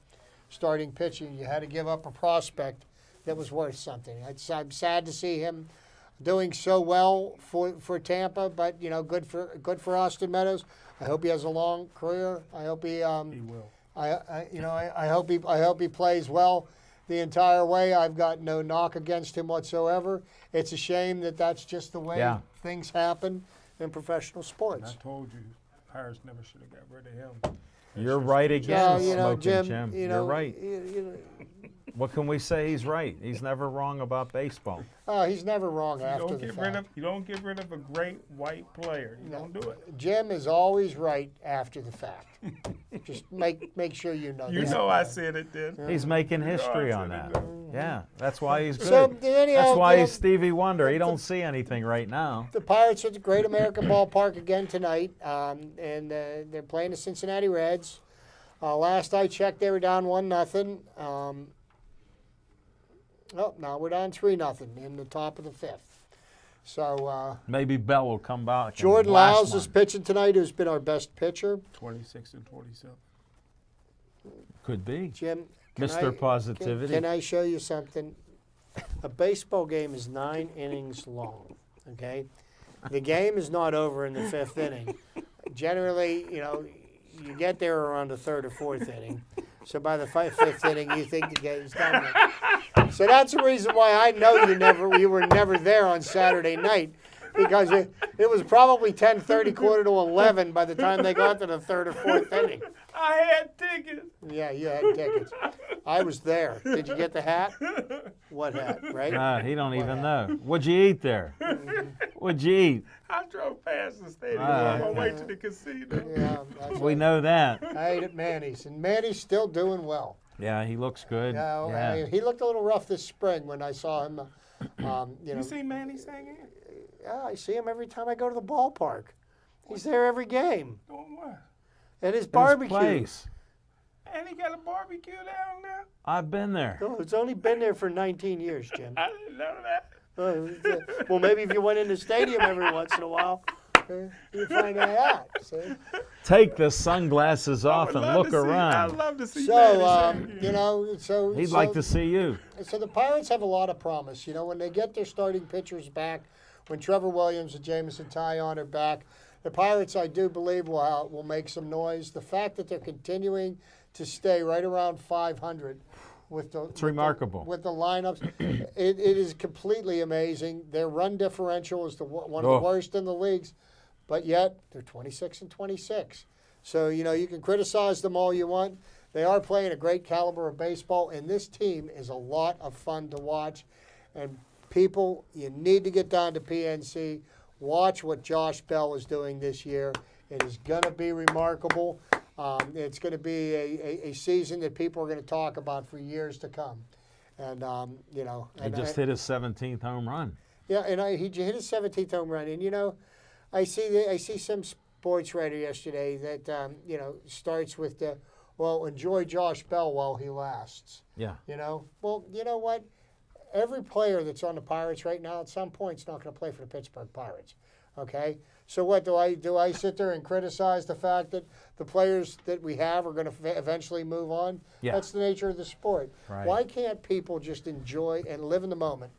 starting pitching, you had to give up a prospect that was worth something. I'm sad to see him doing so well for Tampa, but, good for Austin Meadows. I hope he has a long career. I hope he will. I hope he plays well the entire way. I've got no knock against him whatsoever. It's a shame that that's just the way Yeah. things happen in professional I sports. told you, Pirates never should have got rid of him. You're right again, Well, Smoking Jim, You're right. you What can we say? He's right. He's never wrong about baseball. he's never wrong You after don't the get fact. rid of you don't get rid of a great white player. You don't do it. Jim is always right after the fact. Just make sure you know. You that. know I said it then. He's making history I on said that. Yeah, that's why he's good. So, anyhow, That's why you know, he's Stevie Wonder. He don't see anything right now. The Pirates are at the Great American Ballpark again tonight, and they're playing the Cincinnati Reds. Last I checked, they were down 1-0. Now we're down 3-0 in the top of the 5th. So Maybe Bell will come back. and Jordan blast Lyles is one. pitching tonight, who's been our best pitcher. 26 and 27. Could be. Jim, Mr. Positivity. Can I show you something? A baseball game is 9 innings long. Okay, the game is not over in the 5th inning. Generally, you get there around the 3rd or 4th inning. So by the fifth inning, you think the game's done. So that's the reason why I know you were never there on Saturday night, because it was probably 10:30, quarter to 11 by the time they got to the third or fourth inning. I had tickets. Yeah, you had tickets. I was there. Did you get the hat? What hat, right? He don't even know. What'd you eat there? What'd you eat? I drove past the stadium Ah, on my way okay. to the casino. Yeah, that's We know that. I ate at Manny's, and Manny's still doing well. Yeah, he looks good. I mean, he looked a little rough this spring when I saw him. You see Manny singing? Yeah, I see him every time I go to the ballpark. He's there every game. Doing what? At his His barbecue. place. And he got a barbecue down there? I've been there. Oh, it's only been there for 19 years, Jim. I didn't know that. Well, maybe if you went in the stadium every once in a while, you'd find that out. See? Take the sunglasses off and look I'd around. love to see So, Manny sing. you know, He'd so- like to see you. So the Pirates have a lot of promise. You know, when they get their starting pitchers back, when Trevor Williams and Jameson Taillon are back, the Pirates, I do believe, will make some noise. The fact that they're continuing to stay right around 500 with the remarkable. with the lineups, it is completely amazing. Their run differential is one of Oh. the worst in the leagues, but yet they're 26-26. So you know you can criticize them all you want. They are playing a great caliber of baseball, and this team is a lot of fun to watch. And people, you need to get down to PNC. Watch what Josh Bell is doing this year. It is going to be remarkable. It's going to be a season that people are going to talk about for years to come. And, you know. He just hit his 17th home run. Yeah, and he hit his 17th home run. And, you know, I see some sports writer yesterday that, you know, starts with the, well, enjoy Josh Bell while he lasts. Yeah. You know? Well, you know what? Every player that's on the Pirates right now at some point is not going to play for the Pittsburgh Pirates. Okay? So what do I sit there and criticize the fact that the players that we have are going to eventually move on? Yeah. That's the nature of the sport. Right. Why can't people just enjoy and live in the moment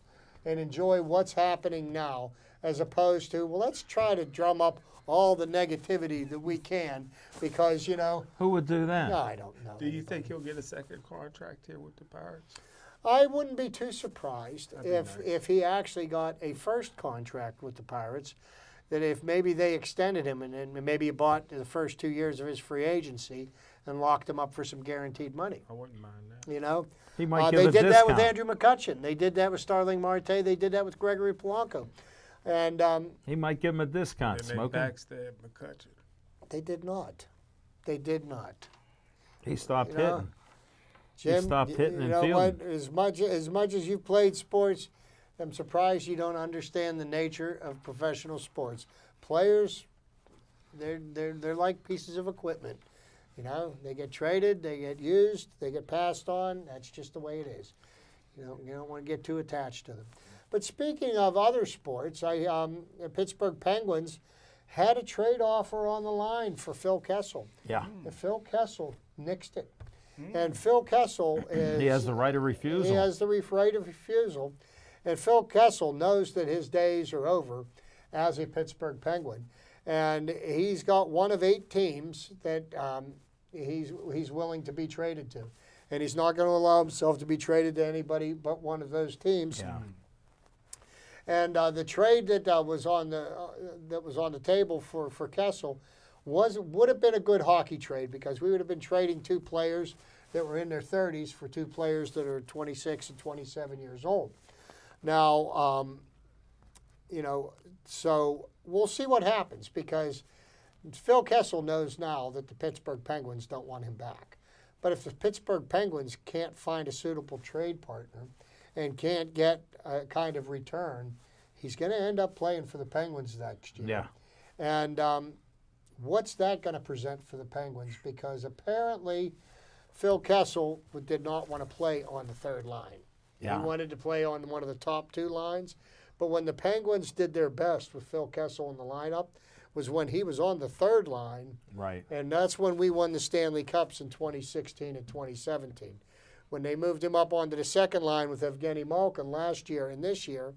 and enjoy what's happening now as opposed to, well, let's try to drum up all the negativity that we can because, you know, Who would do that? no, I don't know. Do you think he'll get a second contract here with the Pirates? I wouldn't be too surprised That'd be nice. if he actually got a first contract with the Pirates, that if maybe they extended him and then maybe he bought the first 2 years of his free agency and locked him up for some guaranteed money. I wouldn't mind that. You know, He might give they a did that with discount. Andrew McCutchen. They did that with Starling Marte. They did that with Gregory Polanco, and He might give him a discount. And they Smoking. backstab McCutchen. they did not. They did not. He stopped You know, hitting. Jim, stopped hitting you and know fielding. what? As much as you've played sports, I'm surprised you don't understand the nature of professional sports. Players, they're like pieces of equipment. You know, they get traded, they get used, they get passed on. That's just the way it is. You don't want to get too attached to them. But speaking of other sports, the Pittsburgh Penguins had a trade offer on the line for Phil Kessel. Yeah. And Phil Kessel nixed it. And Phil Kessel is... He has the right of refusal. He has the right of refusal. And Phil Kessel knows that his days are over as a Pittsburgh Penguin. And he's got one of 8 teams that he's willing to be traded to. And he's not going to allow himself to be traded to anybody but one of those teams. Yeah. And the trade that was on the table for Kessel would have been a good hockey trade because we would have been trading 2 players that were in their 30s for 2 players that are 26 and 27 years old. Now, you know, so we'll see what happens because Phil Kessel knows now that the Pittsburgh Penguins don't want him back. But if the Pittsburgh Penguins can't find a suitable trade partner and can't get a kind of return, he's going to end up playing for the Penguins next year. Yeah. And what's that going to present for the Penguins? Because apparently Phil Kessel did not want to play on the third line. Yeah. He wanted to play on one of the top 2 lines. But when the Penguins did their best with Phil Kessel in the lineup was when he was on the third line. Right. And that's when we won the Stanley Cups in 2016 and 2017. When they moved him up onto the second line with Evgeny Malkin last year and this year,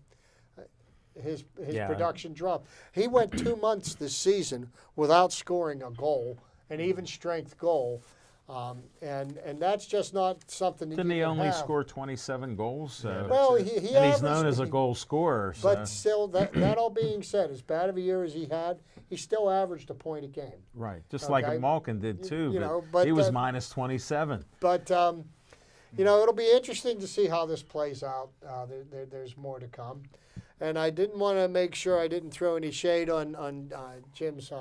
his Yeah. production dropped. He went 2 months this season without scoring a goal, an even strength goal. And that's just not something that Didn't you he can only have. score 27 goals? So. Well, he and he's averaged- known as a goal scorer. So. But still, that all being said, as bad of a year as he had, he still averaged a point a game. Right, just Okay. like Malkin did too. You but know, but he was that- minus 27. But you know, it'll be interesting to see how this plays out. There's more to come, and I didn't want to make sure I didn't throw any shade on Jim's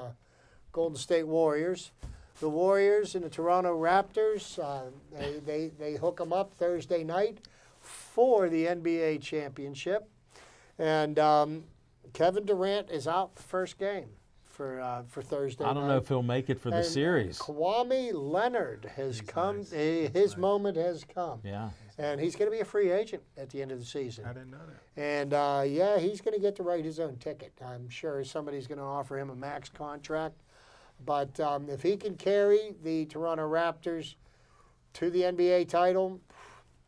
Golden State Warriors. The Warriors and the Toronto Raptors, they hook them up Thursday night for the NBA championship, and Kevin Durant is out the first game for Thursday. I don't know if he'll make it for the And series. Kwame Leonard has come. His moment has come. Yeah. And he's going to be a free agent at the end of the season. I didn't know that. And yeah, he's going to get to write his own ticket. I'm sure somebody's going to offer him a max contract. But if he can carry the Toronto Raptors to the NBA title,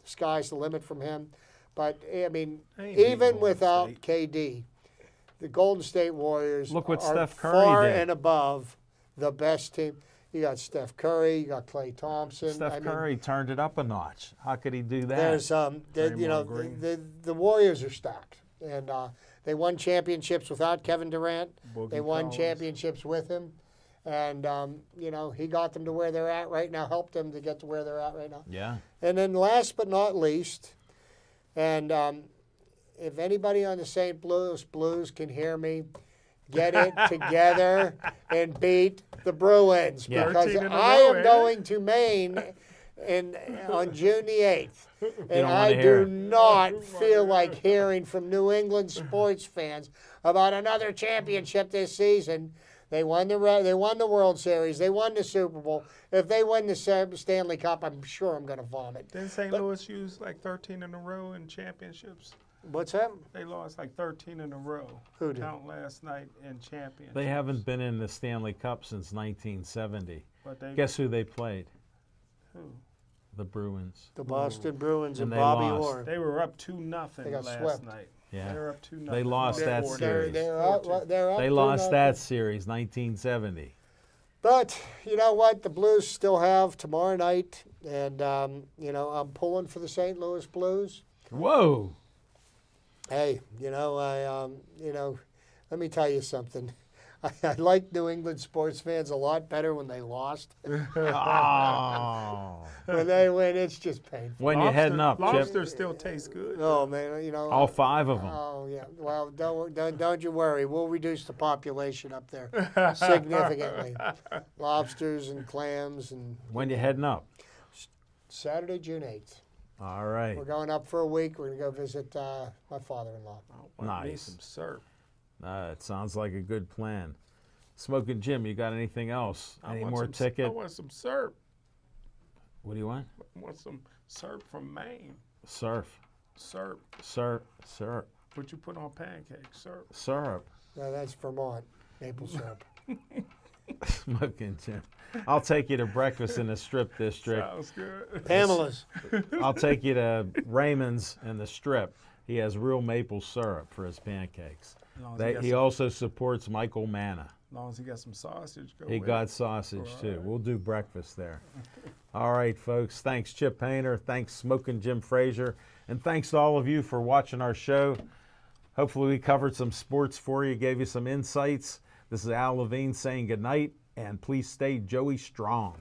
the sky's the limit from him. But I mean, They ain't beating even Golden without State. KD, the Golden State Warriors Look what are Steph Curry far did. and above the best team. You got Steph Curry, you got Klay Thompson. Steph I mean, Curry turned it up a notch. How could he do that? there's you know, Green. the Warriors are stacked, and they won championships without Kevin Durant. Boogie They won Collins. championships with him, and you know, he got them to where they're at right now. Helped them to get to where they're at right now. Yeah. And then last but not least, and if anybody on the St. Louis Blues can hear me, get it together and beat the Bruins, Yeah. because 13 in a I row, am ain't going to Maine on June the 8th. don't And wanna I hear do it. not feel like hearing from New England sports fans about another championship this season. They won the World Series. They won the Super Bowl. If they win the Stanley Cup, I'm sure I'm going to vomit. Didn't St. Louis use like 13 in a row in championships? What's that? They lost like 13 in a row. Who did? Count last night in championships. They haven't been in the Stanley Cup since 1970. But they Guess who they played? who? The Bruins. The Boston Bruins and And they Bobby lost. Orr. They were up 2-0 They got last swept. night. Yeah. They were up 2-0. They lost that series. They're up. They lost that series, 1970. But you know what? The Blues still have tomorrow night, and you know, I'm pulling for the St. Louis Blues. Whoa! Hey, you know, let me tell you something. I like New England sports fans a lot better when they lost. Oh. When they win, it's just painful. When you're heading up, Chip. Lobster still tastes good. Oh man, you know. All 5 of them. Oh yeah. Well, don't you worry. We'll reduce the population up there significantly. Lobsters and clams and When you're heading up. Saturday, June 8th. All right. We're going up for a week. We're gonna go visit my father-in-law. I want me Nice. some syrup. It sounds like a good plan. Smoking Jim, you got anything else? I Any want more some- ticket? I want some syrup. What do you want? I want some syrup from Maine. Surf. Syrup. Syrup. What you put on pancakes? Syrup. Syrup. No, that's Vermont maple syrup. Smoking Jim. I'll take you to breakfast in the Strip District. Sounds good. Pamela's. I'll take you to Raymond's in the Strip. He has real maple syrup for his pancakes. As long as he got He some- also supports Michael Manna. As long as he got some sausage, go He with got it. sausage too. Alright. We'll do breakfast there. All right, folks. Thanks, Chip Painter. Thanks, Smoking Jim Frazier. And thanks to all of you for watching our show. Hopefully, we covered some sports for you, gave you some insights. This is Al Levine saying goodnight, and please stay Joey strong.